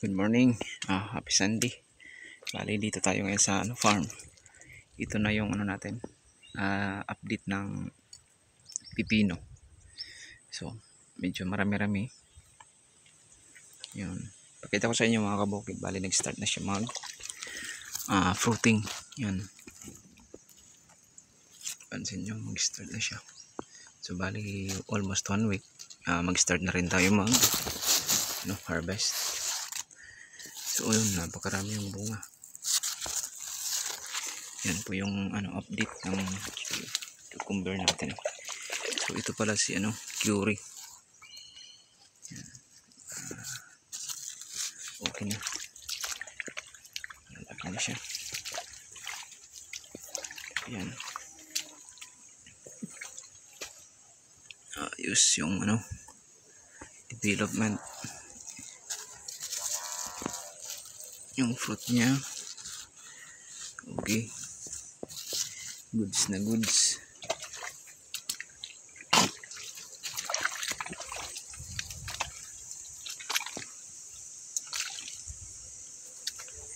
Good morning, happy Sunday. Bali dito tayo ngayon sa farm. Ito na yung natin, update ng pipino. So medyo marami-rami. Yun, pakita ko sa inyo mga kabukid. Bali nag-start na siya mag fruiting. Yun, pansin nyo, mag-start na siya. So bali almost 1 week, mag-start na rin tayo mag harvest. So yun, napakarami yung bunga. Yan po yung update ng cucumber natin. So ito pala si curry. Yan. Okay na. Malaki na siya. Yan. Ayos yung development. Yung fruit niya. Okay. Goods na goods.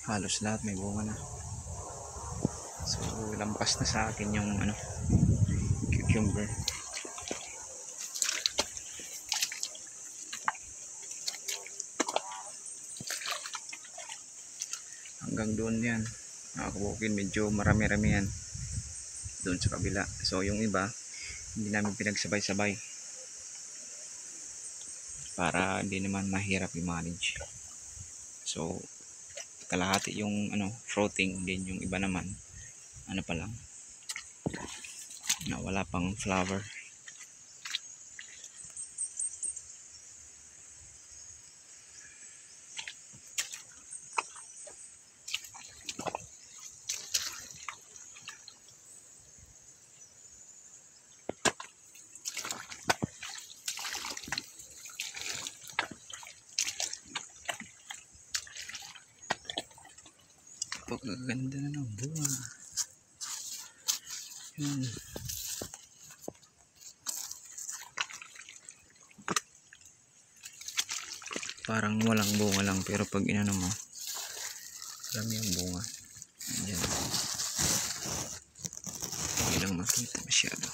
Halos lahat may bunga na. So lampas na sa akin yung cucumber. Hanggang doon yan. Nakakabukin, medyo marami-rami yan doon sa kabila. So yung iba hindi namin pinagsabay-sabay para hindi naman mahirap i-manage. So kalahati yung fruiting, din yung iba naman pa lang na wala pang flower. Pagkaganda na ng bunga. Yun. Parang walang bunga lang, pero pag mo, marami yung bunga. Ayan. Hindi lang makita masyado.